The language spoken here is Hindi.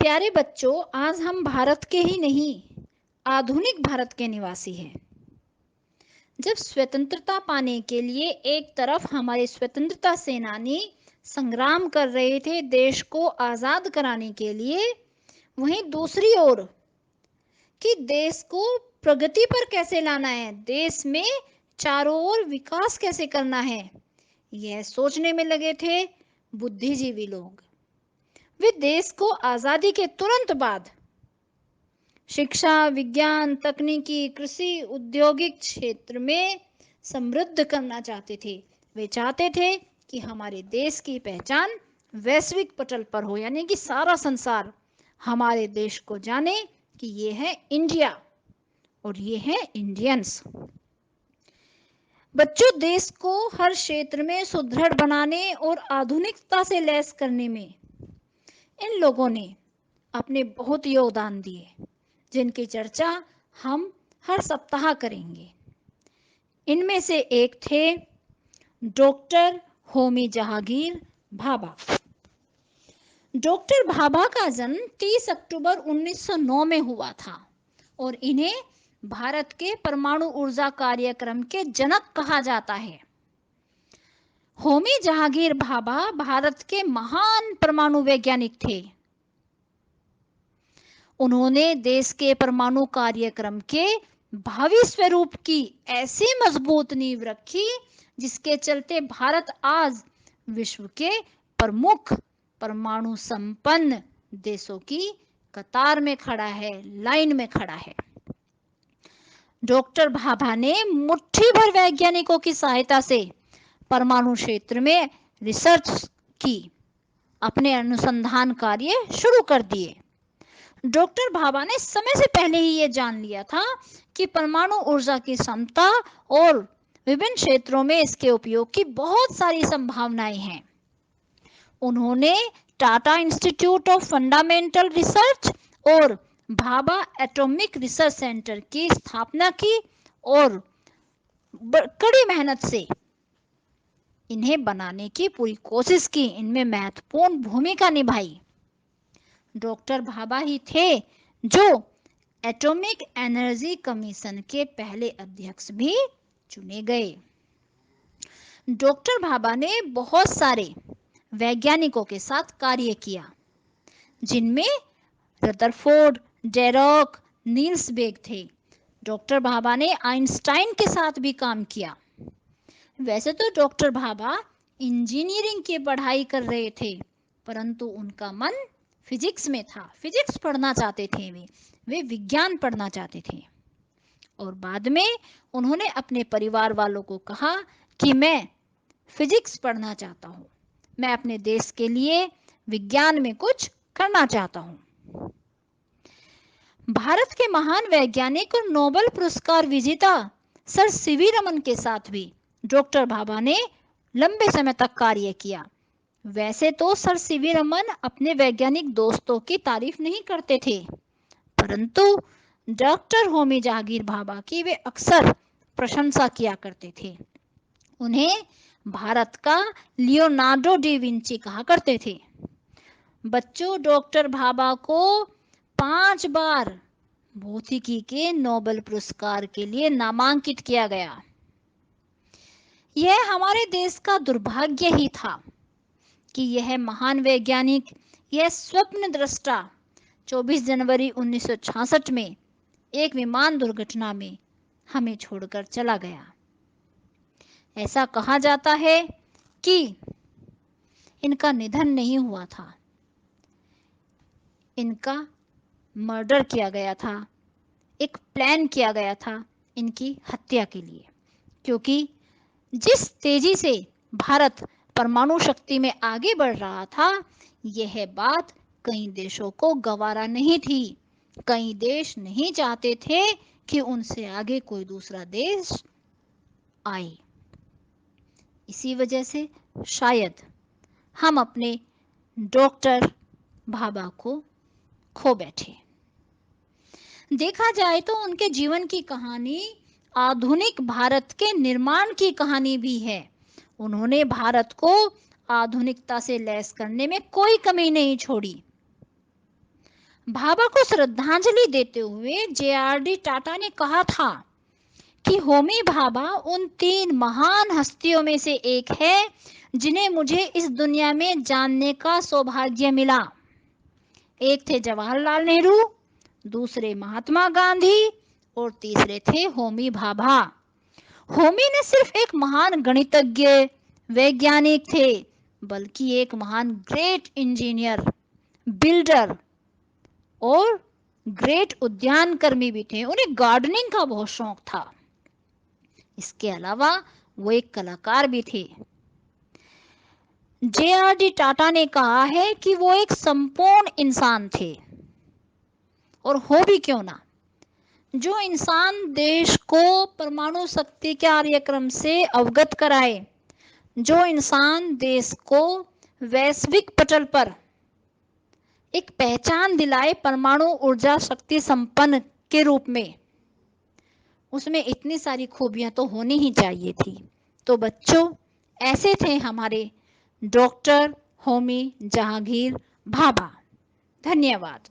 प्यारे बच्चों, आज हम भारत के ही नहीं, आधुनिक भारत के निवासी हैं। जब स्वतंत्रता पाने के लिए एक तरफ हमारे स्वतंत्रता सेनानी संग्राम कर रहे थे देश को आजाद कराने के लिए, वहीं दूसरी ओर कि देश को प्रगति पर कैसे लाना है, देश में चारों ओर विकास कैसे करना है, यह सोचने में लगे थे बुद्धिजीवी लोग। वे देश को आजादी के तुरंत बाद शिक्षा, विज्ञान, तकनीकी, कृषि, औद्योगिक क्षेत्र में समृद्ध करना चाहते थे। वे चाहते थे कि हमारे देश की पहचान वैश्विक पटल पर हो, यानी कि सारा संसार हमारे देश को जाने कि ये है इंडिया और ये है इंडियंस। बच्चों, देश को हर क्षेत्र में सुदृढ़ बनाने और आधुनिकता से लैस करने में इन लोगों ने अपने बहुत योगदान दिए, जिनकी चर्चा हम हर सप्ताह करेंगे। इनमें से एक थे डॉक्टर होमी जहांगीर भाभा। डॉक्टर भाभा का जन्म 30 अक्टूबर 1909 में हुआ था और इन्हें भारत के परमाणु ऊर्जा कार्यक्रम के जनक कहा जाता है। होमी जहांगीर भाभा भारत के महान परमाणु वैज्ञानिक थे। उन्होंने देश के परमाणु कार्यक्रम के भावी स्वरूप की ऐसी मजबूत नींव रखी जिसके चलते भारत आज विश्व के प्रमुख परमाणु संपन्न देशों की कतार में खड़ा है, लाइन में खड़ा है। डॉक्टर भाभा ने मुट्ठी भर वैज्ञानिकों की सहायता से परमाणु क्षेत्र में रिसर्च की, अपने अनुसंधान कार्य शुरू कर दिए। डॉक्टर भाभा ने समय से पहले ही ये जान लिया था कि परमाणु ऊर्जा की क्षमता और विभिन्न क्षेत्रों में इसके उपयोग की बहुत सारी संभावनाएं हैं। उन्होंने Tata institute of fundamental research और भाभा एटॉमिक रिसर्च सेंटर की स्थापना की और कड़ी मेहनत से इन्हें बनाने की पूरी कोशिश की, इनमें महत्वपूर्ण भूमिका निभाई। डॉक्टर भाभा ही थे जो एटॉमिक एनर्जी कमीशन के पहले अध्यक्ष भी चुने गए। डॉक्टर भाभा ने बहुत सारे वैज्ञानिकों के साथ कार्य किया, जिनमें रदरफोर्ड, डेरोक, नील्स बेग थे। डॉक्टर भाभा ने आइंस्टाइन के साथ भी काम किया। वैसे तो डॉक्टर भाभा इंजीनियरिंग की पढ़ाई कर रहे थे, परंतु उनका मन फिजिक्स में था। फिजिक्स पढ़ना चाहते थे, वे विज्ञान पढ़ना चाहते थे। और बाद में उन्होंने अपने परिवार वालों को कहा कि मैं फिजिक्स पढ़ना चाहता हूँ, मैं अपने देश के लिए विज्ञान में कुछ करना चाहता हूँ। भारत के महान वैज्ञानिक और नोबेल पुरस्कार विजेता सर सीवी रमन के साथ भी डॉक्टर भाभा ने लंबे समय तक कार्य किया। वैसे तो सर सीवी रमन अपने वैज्ञानिक दोस्तों की तारीफ नहीं करते थे, परंतु डॉक्टर होमी जहांगीर भाभा की वे अक्सर प्रशंसा किया करते थे। उन्हें भारत का लियोनार्डो डी विंची कहा करते थे। बच्चों, डॉक्टर भाभा को 5 बार भौतिकी के नोबेल पुरस्कार के लिए नामांकित किया गया। यह हमारे देश का दुर्भाग्य ही था कि यह महान वैज्ञानिक, यह स्वप्न दृष्टा 24 जनवरी 1966 में एक विमान दुर्घटना में हमें छोड़कर चला गया। ऐसा कहा जाता है कि इनका निधन नहीं हुआ था, इनका मर्डर किया गया था, एक प्लान किया गया था इनकी हत्या के लिए, क्योंकि जिस तेजी से भारत परमाणु शक्ति में आगे बढ़ रहा था, यह बात कई देशों को गवारा नहीं थी। कई देश नहीं चाहते थे कि उनसे आगे कोई दूसरा देश आए। इसी वजह से शायद हम अपने डॉक्टर भाभा को खो बैठे। देखा जाए तो उनके जीवन की कहानी आधुनिक भारत के निर्माण की कहानी भी है। उन्होंने भारत को आधुनिकता से लैस करने में कोई कमी नहीं छोड़ी। भाभा को श्रद्धांजलि देते हुए जे.आर.डी. टाटा ने कहा था कि होमी भाभा उन 3 महान हस्तियों में से एक है जिन्हें मुझे इस दुनिया में जानने का सौभाग्य मिला। एक थे जवाहरलाल नेहरू, दूसरे महात्मा गांधी और तीसरे थे होमी भाभा। होमी ने सिर्फ एक महान गणितज्ञ, वैज्ञानिक थे, बल्कि एक महान ग्रेट इंजीनियर, बिल्डर और ग्रेट उद्यान कर्मी भी थे। उन्हें गार्डनिंग का बहुत शौक था। इसके अलावा वो एक कलाकार भी थे। जे.आर.डी. टाटा ने कहा है कि वो एक संपूर्ण इंसान थे, और हो भी क्यों ना। जो इंसान देश को परमाणु शक्ति के कार्यक्रम से अवगत कराए, जो इंसान देश को वैश्विक पटल पर एक पहचान दिलाए परमाणु ऊर्जा शक्ति संपन्न के रूप में, उसमें इतनी सारी खूबियां तो होनी ही चाहिए थी। तो बच्चों, ऐसे थे हमारे डॉक्टर होमी जहांगीर भाभा। धन्यवाद।